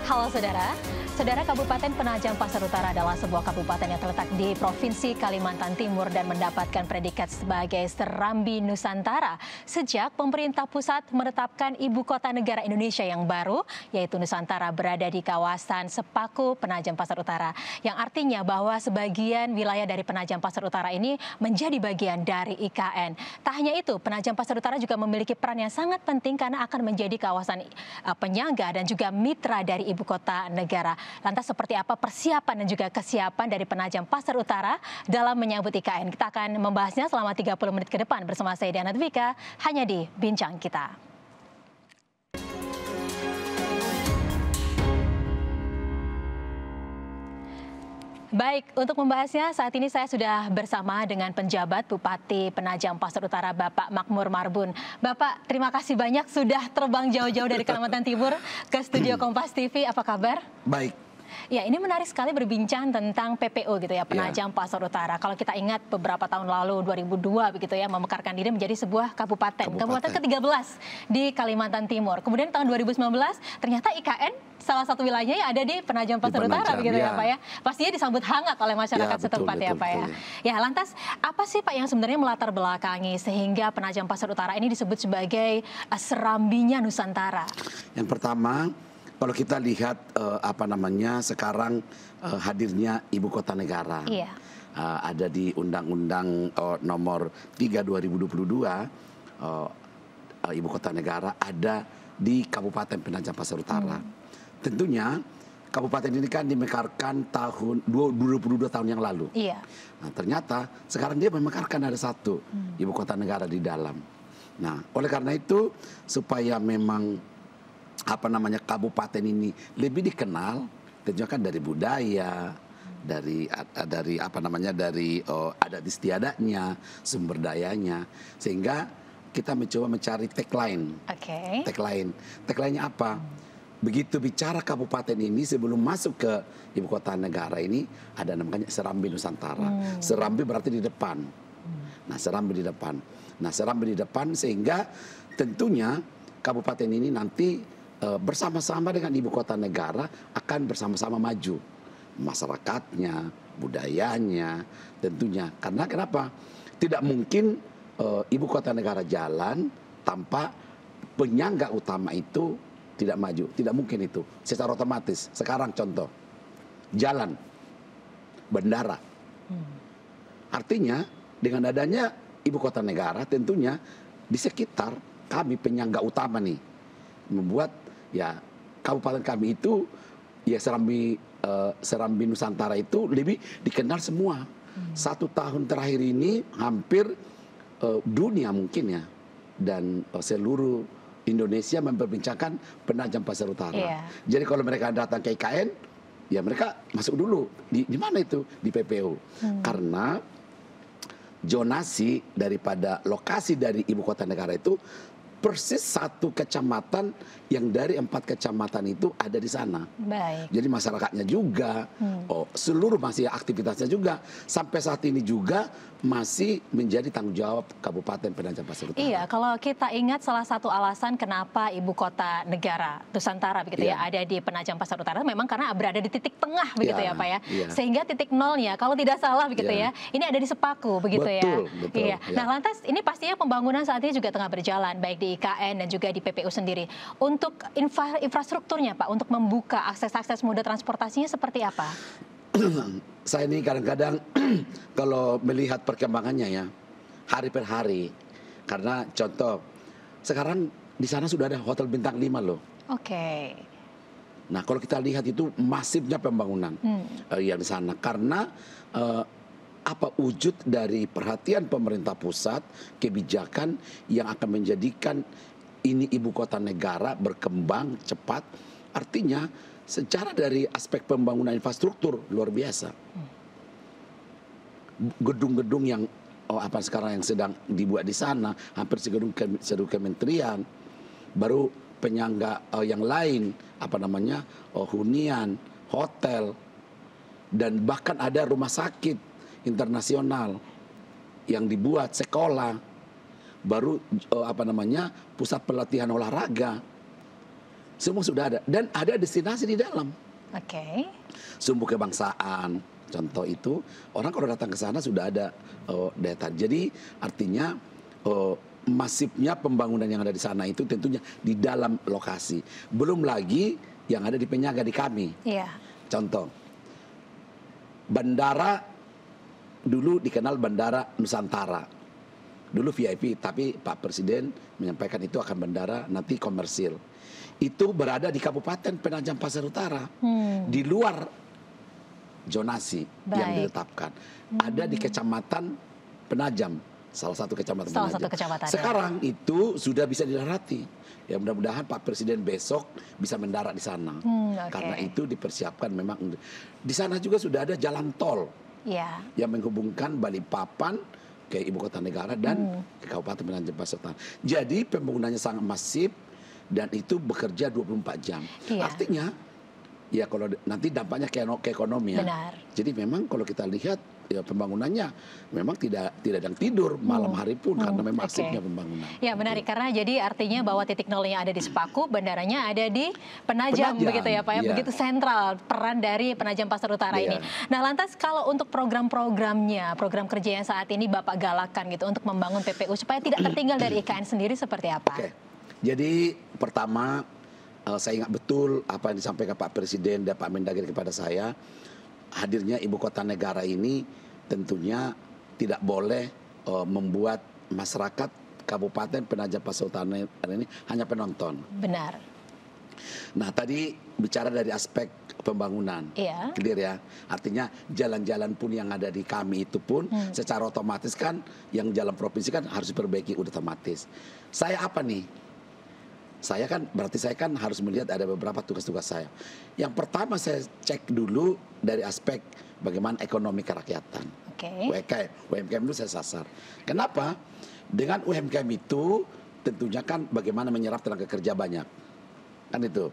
Halo saudara, Kabupaten Penajam Pasar Utara adalah sebuah kabupaten yang terletak di Provinsi Kalimantan Timur dan mendapatkan predikat sebagai Serambi Nusantara sejak pemerintah pusat menetapkan ibu kota negara Indonesia yang baru, yaitu Nusantara, berada di kawasan Sepaku Penajam Pasar Utara, yang artinya bahwa sebagian wilayah dari Penajam Pasar Utara ini menjadi bagian dari IKN. Tak hanya itu, Penajam Pasar Utara juga memiliki peran yang sangat penting karena akan menjadi kawasan penyangga dan juga mitra dari ibu kota negara. Lantas seperti apa persiapan dan juga kesiapan dari Penajam Pasar Utara dalam menyambut IKN? Kita akan membahasnya selama 30 menit ke depan bersama saya Diana Dwika, hanya di Bincang Kita. Baik, untuk membahasnya saat ini saya sudah bersama dengan penjabat Bupati Penajam Pasar Utara, Bapak Makmur Marbun. Bapak, terima kasih banyak sudah terbang jauh-jauh dari Kalimantan Timur ke studio Kompas TV. Apa kabar? Baik. Ya, ini menarik sekali berbincang tentang PPU gitu ya, Penajam Pasar Utara. Kalau kita ingat beberapa tahun lalu, 2002 begitu ya, memekarkan diri menjadi sebuah kabupaten ke-13 di Kalimantan Timur. Kemudian tahun 2019 ternyata IKN salah satu wilayahnya yang ada di Penajam Pasar Utara begitu ya Pak ya. Pastinya disambut hangat oleh masyarakat setempat ya Pak ya. Ya, lantas apa sih Pak yang sebenarnya melatar belakangi sehingga Penajam Pasar Utara ini disebut sebagai serambinya Nusantara? Yang pertama, kalau kita lihat sekarang hadirnya ibu kota negara. Iya. Ada di Undang-Undang nomor 3 2022, ibu kota negara ada di Kabupaten Penajam Pasar Utara. Tentunya kabupaten ini kan dimekarkan tahun 22 tahun yang lalu. Iya. Nah, ternyata sekarang dia memekarkan ada satu ibu kota negara di dalam. Nah, oleh karena itu supaya memang kabupaten ini lebih dikenal, tentunya kan dari budaya, dari adat istiadatnya, sumber dayanya, sehingga kita mencoba mencari tagline. Tagline-nya apa? Begitu bicara kabupaten ini sebelum masuk ke ibu kota negara ini ada namanya Serambi Nusantara. Serambi berarti di depan. Nah, Serambi di depan. Nah, Serambi di depan sehingga tentunya kabupaten ini nanti bersama-sama dengan ibu kota negara akan bersama-sama maju. Masyarakatnya, budayanya, tentunya. Karena kenapa? Tidak mungkin ibu kota negara jalan tanpa penyangga utama itu tidak maju. Tidak mungkin itu. Secara otomatis. Sekarang contoh. Jalan. Bandara. Artinya dengan adanya ibu kota negara tentunya di sekitar kami penyangga utama nih. Membuat ya kabupaten kami itu ya Serambi Nusantara itu lebih dikenal semua. 1 tahun terakhir ini hampir dunia mungkin ya dan seluruh Indonesia memperbincangkan Penajam Pasar Utara. Jadi kalau mereka datang ke IKN ya mereka masuk dulu di mana itu di PPU. Karena zonasi daripada lokasi dari ibu kota negara itu persis satu kecamatan yang dari 4 kecamatan itu ada di sana. Baik. Jadi masyarakatnya juga, seluruh masih aktivitasnya juga sampai saat ini juga masih menjadi tanggung jawab Kabupaten Penajam Pasar Utara. Iya, kalau kita ingat salah satu alasan kenapa ibu kota negara Nusantara begitu ya ada di Penajam Pasar Utara memang karena berada di titik tengah begitu ya Pak ya. Sehingga titik nolnya kalau tidak salah begitu ya, ini ada di Sepaku begitu betul, ya. Betul. Iya. Nah, lantas ini pastinya pembangunan saat ini juga tengah berjalan baik di IKN dan juga di PPU sendiri. Untuk infrastrukturnya Pak, untuk membuka akses moda transportasinya seperti apa? Saya ini kadang-kadang kalau melihat perkembangannya ya hari per hari, karena contoh sekarang di sana sudah ada hotel bintang 5 loh. Nah, kalau kita lihat itu masifnya pembangunan yang di sana karena wujud dari perhatian pemerintah pusat, kebijakan yang akan menjadikan ini ibu kota negara berkembang cepat. Artinya secara dari aspek pembangunan infrastruktur luar biasa. Gedung-gedung yang sekarang yang sedang dibuat di sana hampir segedung kementerian, baru penyangga yang lain hunian, hotel, dan bahkan ada rumah sakit internasional yang dibuat, sekolah, baru pusat pelatihan olahraga. Semua sudah ada dan ada destinasi di dalam. Oke. Sumbu kebangsaan, contoh itu orang kalau datang ke sana sudah ada daya tarik. Jadi artinya masifnya pembangunan yang ada di sana itu tentunya di dalam lokasi. Belum lagi yang ada di penyangga di kami. Iya. Contoh, bandara dulu dikenal Bandara Nusantara. Dulu VIP, tapi Pak Presiden menyampaikan itu akan bandara nanti komersil. Itu berada di Kabupaten Penajam Pasar Utara, di luar zonasi yang ditetapkan. Ada di Kecamatan Penajam, salah satu kecamatan Penajam. Sekarang itu sudah bisa didarati. Ya mudah-mudahan Pak Presiden besok bisa mendarat di sana. Karena itu dipersiapkan memang. Di sana juga sudah ada jalan tol yang menghubungkan Balikpapan ke ibu kota negara dan ke Kabupaten Penajam Pasar Utara. Jadi pembangunannya sangat masif dan itu bekerja 24 jam. Artinya ya kalau nanti dampaknya ke ekonomi ya. Benar. Jadi memang kalau kita lihat ya pembangunannya memang tidak ada yang tidur malam hari pun karena memang masifnya pembangunan. Ya menarik karena jadi artinya bahwa titik nolnya ada di Sepaku, bandaranya ada di Penajam begitu ya Pak ya. Begitu sentral peran dari Penajam Pasar Utara ini. Nah lantas kalau untuk program-programnya, program kerja yang saat ini Bapak galakan gitu untuk membangun PPU supaya tidak tertinggal dari IKN sendiri seperti apa? Jadi pertama saya ingat betul apa yang disampaikan Pak Presiden dan Pak Mendagri kepada saya. Hadirnya ibu kota negara ini tentunya tidak boleh membuat masyarakat Kabupaten Penajam Pasar Utara ini hanya penonton. Benar. Nah tadi bicara dari aspek pembangunan, clear ya. Artinya jalan-jalan pun yang ada di kami itu pun secara otomatis kan yang jalan provinsi kan harus diperbaiki udah otomatis. Saya apa nih? Saya kan berarti saya kan harus melihat ada beberapa tugas-tugas saya. Yang pertama saya cek dulu dari aspek bagaimana ekonomi kerakyatan. UMKM itu saya sasar. Kenapa? Dengan UMKM itu tentunya kan bagaimana menyerap tenaga kerja banyak. Kan itu.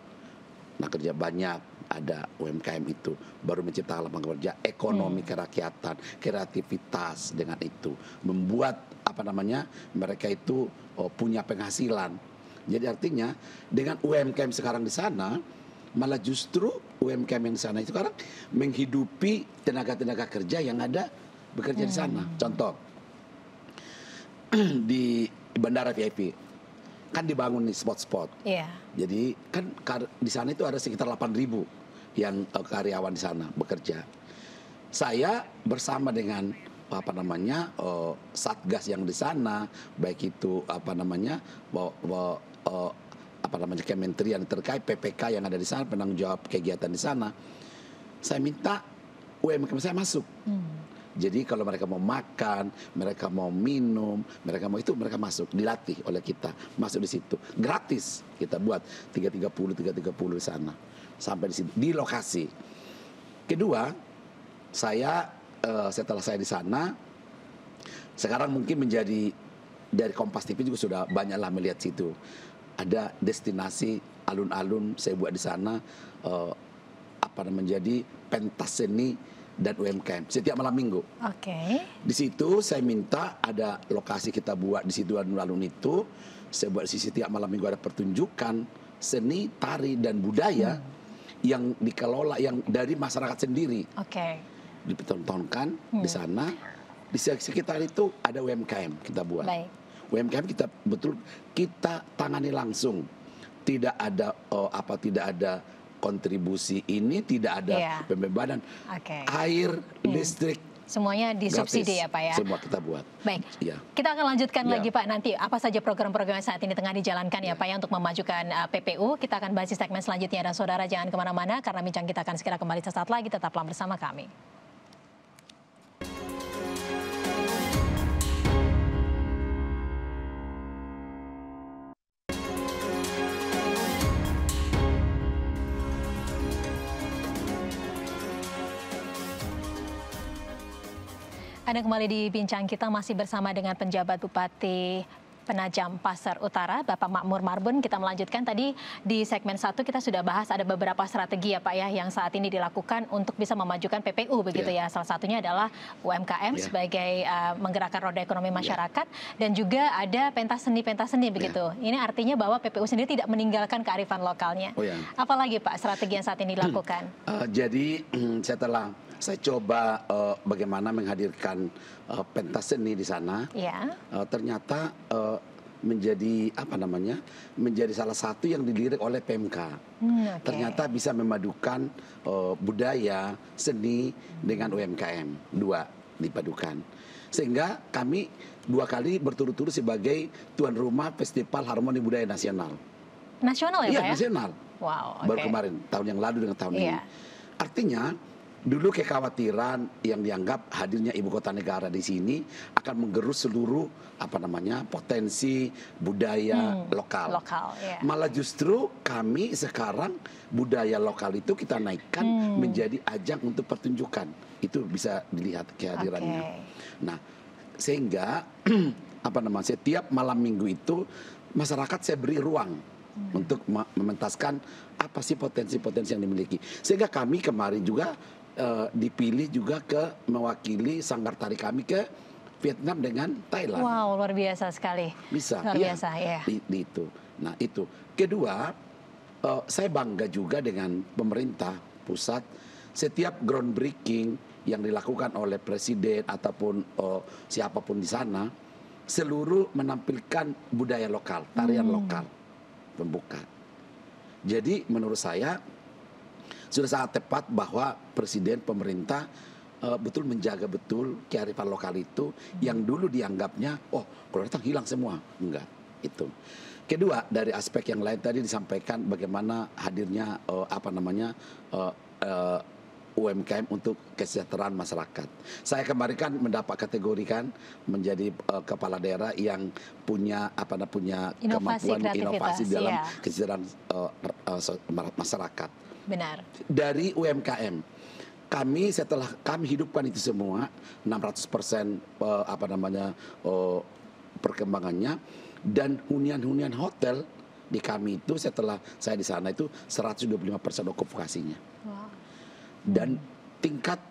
Tenaga kerja banyak ada UMKM itu baru menciptakan lapangan kerja, ekonomi kerakyatan, kreativitas dengan itu membuat apa namanya mereka itu punya penghasilan. Jadi artinya dengan UMKM sekarang di sana, malah justru UMKM yang di sana itu sekarang menghidupi tenaga-tenaga kerja yang ada bekerja di sana. Contoh, di Bandara VIP, kan dibangun nih spot-spot. Jadi kan di sana itu ada sekitar 8.000 yang karyawan di sana bekerja. Saya bersama dengan satgas yang di sana, baik itu kementerian terkait PPK yang ada di sana, penanggung jawab kegiatan di sana. Saya minta UMKM saya masuk. Jadi kalau mereka mau makan, mereka mau minum, mereka masuk, dilatih oleh kita, masuk di situ. Gratis kita buat 330 di sana. Sampai di situ, di lokasi. Kedua, setelah saya di sana, sekarang mungkin menjadi dari Kompas TV juga sudah banyaklah melihat situ. Ada destinasi alun-alun saya buat di sana menjadi pentas seni dan UMKM setiap malam minggu. Di situ saya minta ada lokasi kita buat di situ alun-alun itu. Saya buat di setiap malam minggu ada pertunjukan seni, tari dan budaya yang dikelola yang dari masyarakat sendiri. Dipertontonkan di sana. Di sekitar itu ada UMKM kita buat. UMKM kita tangani langsung. Tidak ada tidak ada kontribusi ini, tidak ada pembebanan. Air, listrik, semuanya disubsidi ya Pak ya. Semua kita buat. Baik. Kita akan lanjutkan lagi Pak nanti apa saja program-program yang saat ini tengah dijalankan ya Pak ya untuk memajukan PPU. Kita akan bahas di segmen selanjutnya dan saudara jangan kemana-mana karena bincang kita akan segera kembali sesaat lagi. Tetaplah bersama kami. Anda kembali di bincang kita masih bersama dengan penjabat Bupati Penajam Pasar Utara, Bapak Makmur Marbun. Kita melanjutkan tadi di segmen 1 kita sudah bahas ada beberapa strategi ya Pak ya yang saat ini dilakukan untuk bisa memajukan PPU begitu ya. Salah satunya adalah UMKM sebagai menggerakkan roda ekonomi masyarakat dan juga ada pentas seni begitu. Ini artinya bahwa PPU sendiri tidak meninggalkan kearifan lokalnya. Apalagi Pak strategi yang saat ini dilakukan? Jadi setelah saya coba bagaimana menghadirkan pentas seni di sana, ternyata menjadi menjadi salah satu yang dilirik oleh PMK. Ternyata bisa memadukan budaya seni dengan UMKM, dua dipadukan. Sehingga kami 2 kali berturut-turut sebagai tuan rumah Festival Harmoni Budaya Nasional. Nasional ya Pak ya? Nasional. Wow. Baru kemarin, tahun yang lalu dengan tahun ini. Artinya dulu kekhawatiran yang dianggap hadirnya ibu kota negara di sini akan menggerus seluruh potensi budaya lokal. Malah justru kami sekarang budaya lokal itu kita naikkan menjadi ajang untuk pertunjukan. Itu bisa dilihat kehadirannya. Nah, sehingga setiap malam minggu itu masyarakat saya beri ruang untuk mementaskan apa sih potensi-potensi yang dimiliki. Sehingga kami kemarin juga dipilih juga mewakili sanggar tari kami ke Vietnam dengan Thailand. Wow, luar biasa sekali. Bisa. Luar biasa, ya. Itu. Nah, itu. Kedua, saya bangga juga dengan pemerintah pusat. Setiap groundbreaking yang dilakukan oleh presiden ataupun siapapun di sana, seluruh menampilkan budaya lokal, tarian lokal, pembuka. Jadi menurut saya sudah sangat tepat bahwa presiden pemerintah betul menjaga betul kearifan lokal itu yang dulu dianggapnya kalau datang hilang semua. Enggak, itu. Kedua, dari aspek yang lain tadi disampaikan bagaimana hadirnya UMKM untuk kesejahteraan masyarakat. Saya kemarin kan mendapat kategorikan menjadi kepala daerah yang punya kemampuan inovasi dalam kesejahteraan masyarakat. Benar. Dari UMKM, setelah kami hidupkan itu semua 600% perkembangannya dan hunian-hunian hotel di kami itu setelah saya di sana itu 125% okupasinya. Dan tingkat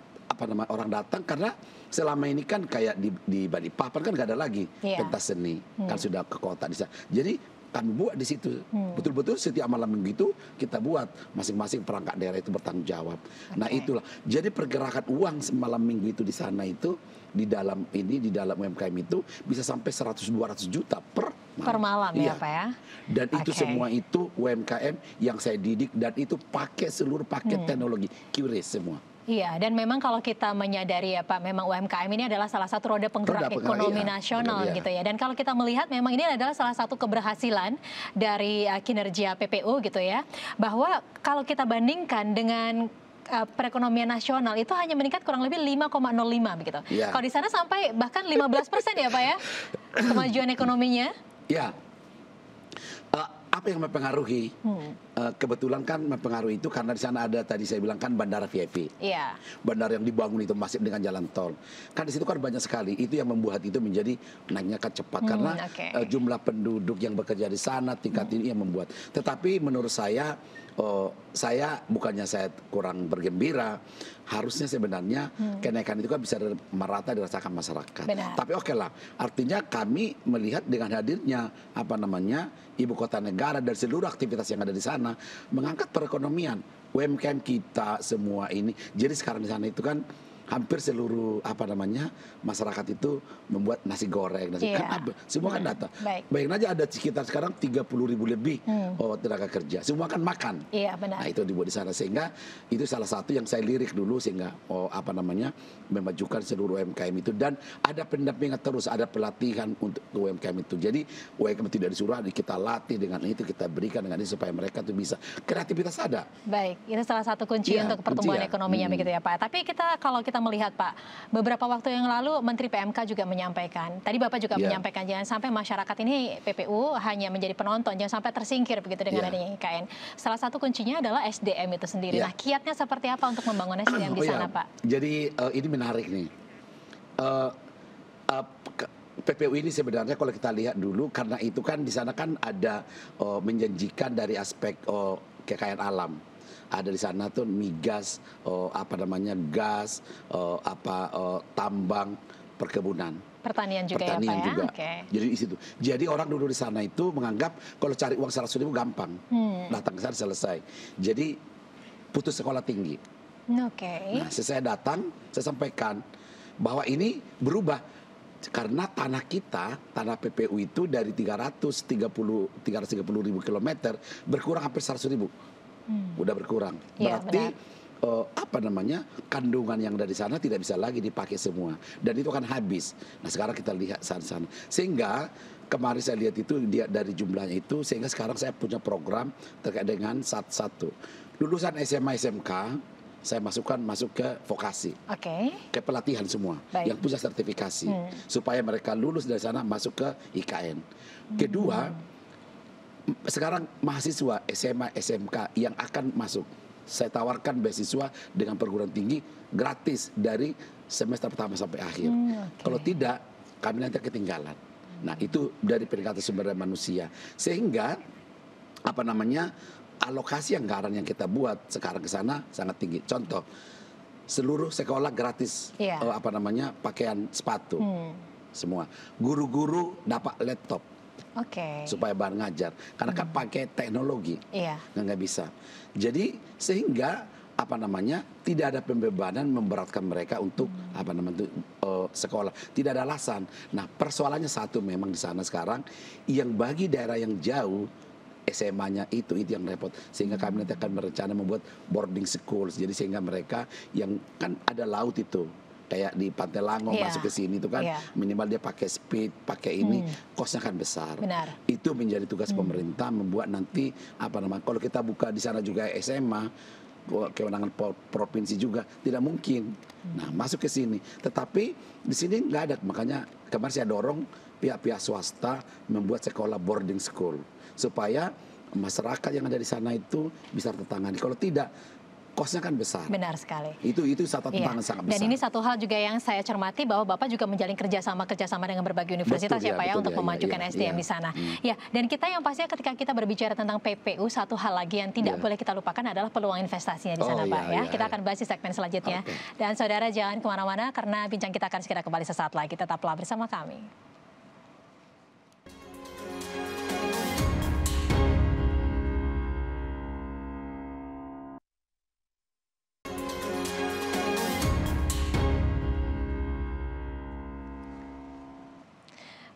orang datang karena selama ini kan kayak di Balikpapan kan nggak ada lagi pentas seni, kan sudah ke kota di sana. Jadi kami buat di situ, betul-betul setiap malam minggu itu kita buat masing-masing perangkat daerah itu bertanggung jawab. Nah itulah, jadi pergerakan uang malam minggu itu di sana itu di dalam UMKM itu bisa sampai 100-200 juta per malam ya Pak ya. Dan itu semua itu UMKM yang saya didik dan itu pakai seluruh paket teknologi QRIS semua. Iya, dan memang kalau kita menyadari ya Pak, memang UMKM ini adalah salah satu roda penggerak ekonomi nasional gitu ya. Dan kalau kita melihat memang ini adalah salah satu keberhasilan dari kinerja PPU gitu ya. Bahwa kalau kita bandingkan dengan perekonomian nasional itu hanya meningkat kurang lebih 5,05 begitu. Kalau di sana sampai bahkan 15% ya Pak ya, kemajuan ekonominya. Ya. Apa yang mempengaruhi? Kebetulan kan mempengaruhi itu karena di sana ada tadi saya bilang kan bandara VIP. Bandara yang dibangun itu masih dengan jalan tol. Kan di situ kan banyak sekali. Itu yang membuat itu menjadi naiknya kan cepat karena jumlah penduduk yang bekerja di sana tingkat ini yang membuat. Tetapi menurut saya bukannya saya kurang bergembira, harusnya sebenarnya kenaikan itu kan bisa merata dirasakan masyarakat. Tapi oke lah, artinya kami melihat dengan hadirnya ibu kota negara dan seluruh aktivitas yang ada di sana mengangkat perekonomian UMKM kita semua ini. Jadi sekarang di sana itu kan hampir seluruh masyarakat itu membuat nasi goreng, semua kan datang. Bayangin aja ada sekitar sekarang 30.000 lebih tenaga kerja, semua kan makan. Nah itu dibuat di sana sehingga itu salah satu yang saya lirik dulu sehingga memajukan seluruh UMKM itu dan ada pendampingan terus, ada pelatihan untuk UMKM itu. Jadi UMKM tidak disuruh, kita latih dengan itu, kita berikan dengan itu supaya mereka tuh bisa kreativitas ada. Baik, itu salah satu kunci untuk pertumbuhan ekonominya begitu ya Pak. Tapi kalau kita melihat Pak, beberapa waktu yang lalu Menteri PMK juga menyampaikan, tadi Bapak juga menyampaikan jangan sampai masyarakat ini PPU hanya menjadi penonton, jangan sampai tersingkir begitu dengan adanya IKN. Salah satu kuncinya adalah SDM itu sendiri. Nah, kiatnya seperti apa untuk membangun SDM di sana Pak? Jadi ini menarik nih. PPU ini sebenarnya kalau kita lihat dulu, karena itu kan di sana kan ada menjanjikan dari aspek kekayaan alam. Ada di sana tuh migas, gas, tambang, perkebunan. Pertanian juga Pertanian ya Pak juga. ya? Okay. Jadi di situ. Jadi orang dulu di sana itu menganggap kalau cari uang 100.000 gampang. Datang ke sana selesai. Jadi putus sekolah tinggi. Oke. Nah, saya datang, saya sampaikan bahwa ini berubah. Karena tanah kita, tanah PPU itu dari 330.000 kilometer berkurang hampir 100.000. Udah berkurang. Berarti kandungan yang dari sana tidak bisa lagi dipakai semua, dan itu akan habis. Nah sekarang kita lihat sana. Sehingga kemarin saya lihat itu dari jumlahnya itu, sehingga sekarang saya punya program terkait dengan satu lulusan SMA SMK. Saya masuk ke vokasi, ke pelatihan semua. Yang punya sertifikasi, supaya mereka lulus dari sana masuk ke IKN. Kedua, sekarang mahasiswa SMA SMK yang akan masuk, saya tawarkan beasiswa dengan perguruan tinggi gratis dari semester pertama sampai akhir. Kalau tidak, kami nanti ketinggalan. Nah itu dari pendekatan sumber daya manusia, sehingga alokasi anggaran yang kita buat sekarang ke sana sangat tinggi. Contoh, seluruh sekolah gratis pakaian, sepatu, semua. Guru-guru dapat laptop, supaya bahan ngajar. Karena kan pakai teknologi, nggak bisa. Jadi sehingga tidak ada pembebanan memberatkan mereka untuk sekolah. Tidak ada alasan. Nah persoalannya satu memang di sana sekarang, yang bagi daerah yang jauh SMA-nya itu yang repot, sehingga kami nanti akan berencana membuat boarding schools. Jadi sehingga mereka yang kan ada laut itu, kayak di Pantai Lango masuk ke sini itu kan minimal dia pakai speed, pakai ini, kosnya kan besar. Itu menjadi tugas pemerintah membuat nanti kalau kita buka di sana juga SMA, kewenangan provinsi juga tidak mungkin. Nah masuk ke sini, tetapi di sini nggak ada. Makanya kemarin saya dorong pihak-pihak swasta membuat sekolah boarding school, supaya masyarakat yang ada di sana itu bisa tertangani. Kalau tidak, kosnya kan besar. Benar sekali. Itu satu tantangan sangat besar. Dan ini satu hal juga yang saya cermati, bahwa Bapak juga menjalin kerjasama dengan berbagai universitas untuk memajukan SDM di sana. Ya, dan kita yang pastinya ketika kita berbicara tentang PPU, satu hal lagi yang tidak boleh kita lupakan adalah peluang investasinya di sana, Pak. Kita akan bahas di segmen selanjutnya. Dan saudara jangan kemana-mana, karena bincang kita akan segera kembali sesaat lagi. Tetaplah bersama kami.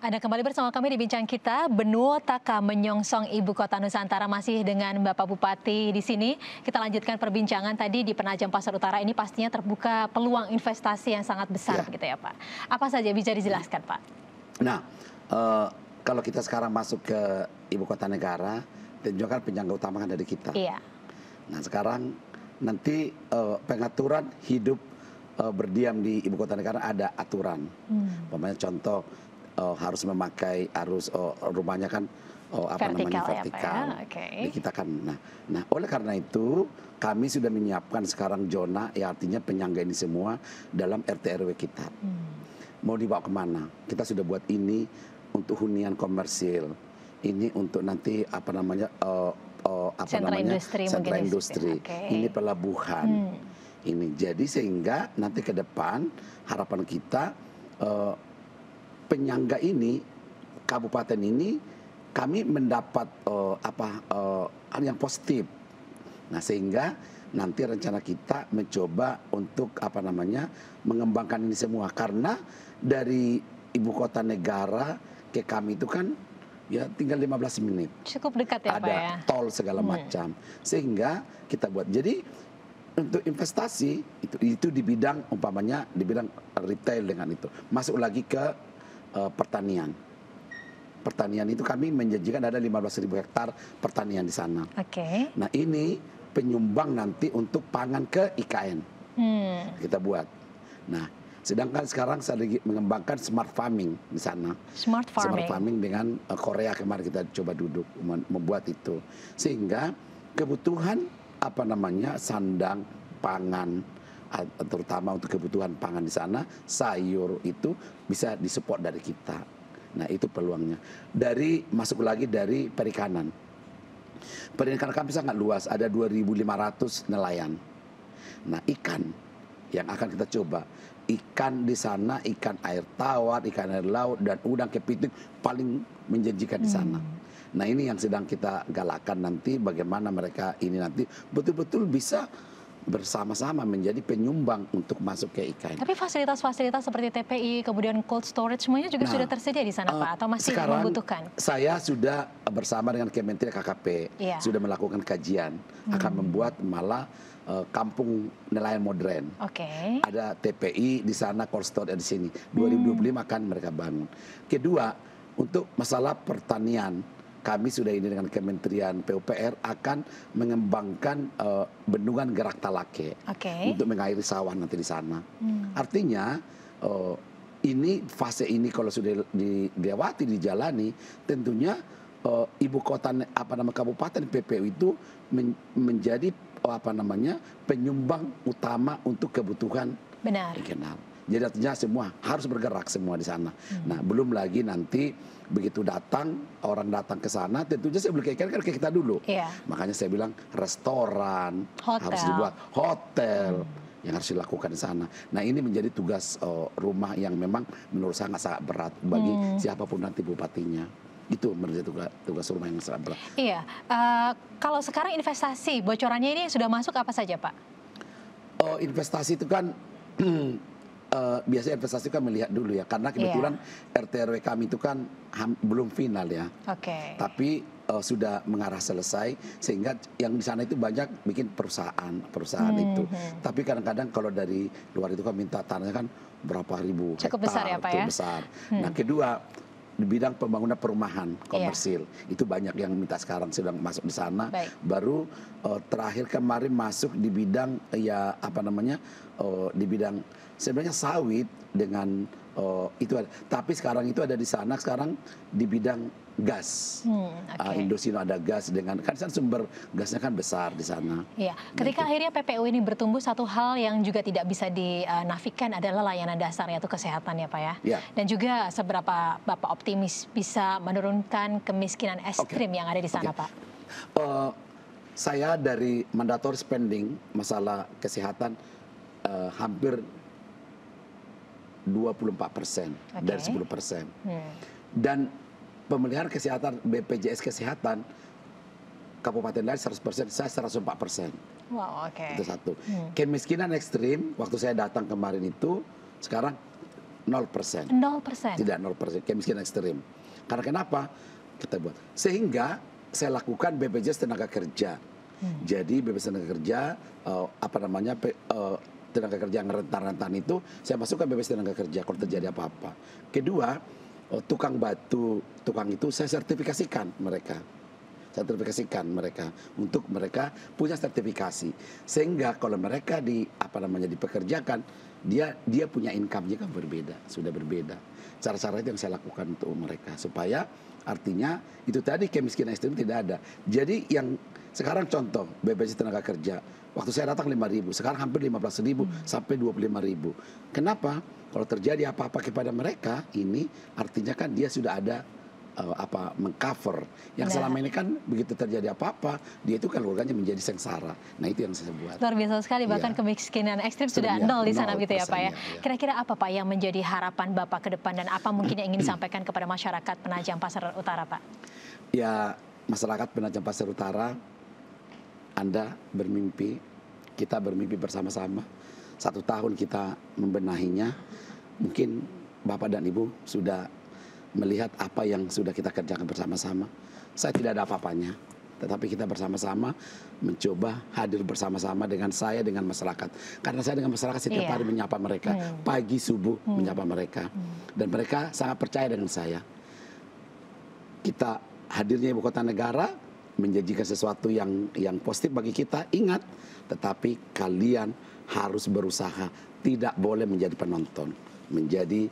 Anda kembali bersama kami di bincang kita, Benua Taka menyongsong Ibu Kota Nusantara, masih dengan Bapak Bupati di sini. Kita lanjutkan perbincangan tadi di Penajam Pasar Utara. Ini pastinya terbuka peluang investasi yang sangat besar, begitu ya Pak. Apa saja bisa dijelaskan Pak? Nah, kalau kita sekarang masuk ke Ibu Kota Negara, tentunya kan penyangga utama kan dari kita. Nah sekarang nanti pengaturan hidup berdiam di Ibu Kota Negara ada aturan. Umpamanya contoh, harus memakai rumahnya kan vertikal. Di kita kan. Nah, oleh karena itu kami sudah menyiapkan sekarang zona, ya artinya penyangga ini semua dalam RT RW kita. Mau dibawa kemana? Kita sudah buat ini untuk hunian komersil. Ini untuk nanti sentra industri. Ini pelabuhan. Ini jadi sehingga nanti ke depan harapan kita penyangga ini, kabupaten ini, kami mendapat yang positif. Nah sehingga nanti rencana kita mencoba untuk mengembangkan ini semua, karena dari Ibu Kota Negara ke kami itu kan ya tinggal 15 menit. Cukup dekat ya Pak ya. Ada tol segala macam, sehingga kita buat. Jadi untuk investasi itu di bidang umpamanya di bidang retail, dengan itu masuk lagi ke pertanian. Pertanian itu kami menjanjikan ada 15.000 hektar pertanian di sana. Nah ini penyumbang nanti untuk pangan ke IKN. Kita buat. Nah sedangkan sekarang saya lagi mengembangkan smart farming di sana. Smart farming dengan Korea, kemarin kita coba duduk membuat itu, sehingga kebutuhan sandang pangan, terutama untuk kebutuhan pangan di sana, sayur itu bisa disupport dari kita. Nah itu peluangnya. Masuk lagi dari perikanan. Perikanan kami sangat luas, ada 2.500 nelayan. Nah ikan yang akan kita coba, ikan di sana, ikan air tawar, ikan air laut, dan udang kepiting paling menjanjikan di sana. Nah ini yang sedang kita galakkan nanti, bagaimana mereka ini nanti betul-betul bisa bersama-sama menjadi penyumbang untuk masuk ke IKN. Tapi fasilitas-fasilitas seperti TPI, kemudian cold storage, semuanya juga sudah tersedia di sana, Pak? Atau masih membutuhkan? Saya sudah bersama dengan Kementerian KKP, sudah melakukan kajian, akan membuat malah kampung nelayan modern. Ada TPI di sana, cold storage di sini. 2025 akan mereka bangun. Kedua, untuk masalah pertanian, kami sudah ini dengan Kementerian PUPR akan mengembangkan bendungan Gerak Talake untuk mengairi sawah nanti di sana. Artinya ini fase ini kalau sudah dilewati, dijalani, tentunya ibu kota kabupaten PPU itu menjadi penyumbang utama untuk kebutuhan regional. Jadi artinya semua harus bergerak semua di sana. Nah belum lagi nanti begitu orang datang ke sana, tentunya saya beli ikan kan ke kita dulu. Makanya saya bilang restoran, harus dibuat hotel yang harus dilakukan di sana. Nah ini menjadi tugas rumah yang memang menurut saya sangat berat bagi siapapun nanti bupatinya. Itu menjadi tugas rumah yang sangat berat. Iya, kalau sekarang investasi bocorannya ini sudah masuk apa saja Pak? Investasi itu kan biasanya investasi kan melihat dulu ya, karena kebetulan RT RW kami itu kan belum final ya. Tapi sudah mengarah selesai, sehingga yang di sana itu banyak bikin perusahaan itu. Tapi kadang-kadang kalau dari luar itu kan minta tanahnya kan berapa ribu hektar. Cukup besar ya Pak ya? Besar. Nah kedua, di bidang pembangunan perumahan komersil itu banyak yang minta sekarang sedang masuk di sana. Baru terakhir kemarin masuk di bidang di bidang sebenarnya sawit dengan itu ada. Tapi sekarang itu ada di sana sekarang di bidang gas. Indosino ada gas dengan kan sumber gasnya kan besar di sana. Iya. Ketika akhirnya PPU ini bertumbuh, satu hal yang juga tidak bisa dinafikan adalah layanan dasar, yaitu kesehatan ya Pak ya. Dan juga seberapa Bapak optimis bisa menurunkan kemiskinan ekstrim yang ada di sana Pak? Saya dari mandatory spending masalah kesehatan hampir 24% dari 10%. Dan pemeliharaan kesehatan BPJS Kesehatan Kabupaten lain 100%, saya 104%. Wow, Itu satu. Kemiskinan ekstrim waktu saya datang kemarin itu sekarang 0%. 0%. Tidak 0%, kemiskinan ekstrim. Karena kenapa? Kita buat. Sehingga saya lakukan BPJS Tenaga Kerja. Jadi BPJS Tenaga Kerja tenaga kerja yang rentan-rentan itu saya masukkan BPJS Tenaga Kerja kalau terjadi apa-apa. Kedua, tukang batu, tukang itu saya sertifikasikan mereka. Untuk mereka punya sertifikasi. Sehingga kalau mereka dipekerjakan, dia punya income-nya kan sudah berbeda. Cara-cara itu yang saya lakukan untuk mereka supaya artinya itu tadi kemiskinan ekstrim tidak ada. Jadi yang sekarang contoh BPJS Tenaga Kerja, waktu saya datang 5.000, sekarang hampir 15.000 sampai 25.000. Kenapa? Kalau terjadi apa-apa kepada mereka, ini artinya kan dia sudah ada mengcover. Yang selama ini kan begitu terjadi apa-apa, dia itu keluarganya menjadi sengsara. Nah itu yang saya buat. Luar biasa sekali, bahkan kemiskinan ekstrim sudah nol di sana gitu ya Pak ya. Kira-kira apa Pak yang menjadi harapan Bapak ke depan dan apa mungkin yang ingin disampaikan kepada masyarakat Penajam Pasar Utara Pak? Ya masyarakat Penajam Pasar Utara, Anda bermimpi, kita bermimpi bersama-sama. 1 tahun kita membenahinya, mungkin Bapak dan Ibu sudah melihat apa yang sudah kita kerjakan bersama-sama. Saya tidak ada apa-apanya, tetapi kita bersama-sama mencoba hadir bersama-sama dengan saya, dengan masyarakat. Karena saya dengan masyarakat setiap hari menyapa mereka, pagi, subuh menyapa mereka. Dan mereka sangat percaya dengan saya. Kita hadirnya Ibu Kota Negara menjanjikan sesuatu yang positif bagi kita, ingat, tetapi kalian harus berusaha, tidak boleh menjadi penonton, menjadi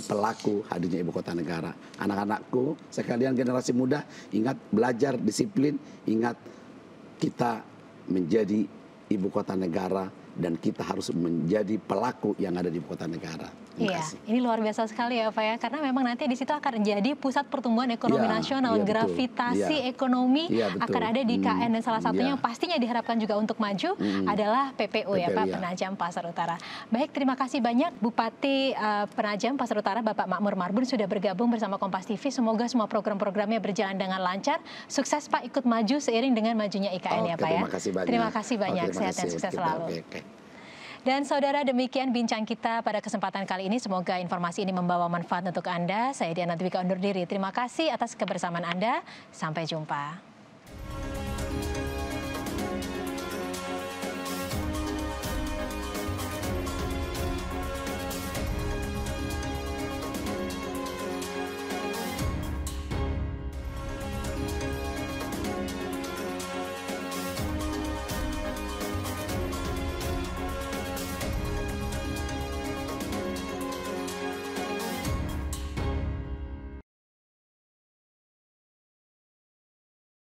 pelaku hadirnya Ibu Kota Negara. Anak-anakku sekalian, generasi muda, ingat belajar disiplin, ingat kita menjadi Ibu Kota Negara dan kita harus menjadi pelaku yang ada di Ibu Kota Negara. Iya, ini luar biasa sekali ya Pak ya, karena memang nanti di situ akan menjadi pusat pertumbuhan ekonomi nasional, gravitasi ekonomi akan ada di IKN, dan salah satunya yang pastinya diharapkan juga untuk maju adalah PPU ya Pak, Penajam Pasar Utara. Baik, terima kasih banyak Bupati Penajam Pasar Utara Bapak Makmur Marbun sudah bergabung bersama Kompas TV. Semoga semua program-programnya berjalan dengan lancar. Sukses Pak, ikut maju seiring dengan majunya IKN ya Pak ya. Terima kasih banyak, sehat dan sukses selalu. Dan saudara, demikian bincang kita pada kesempatan kali ini. Semoga informasi ini membawa manfaat untuk Anda. Saya Diana Dwika undur diri. Terima kasih atas kebersamaan Anda. Sampai jumpa.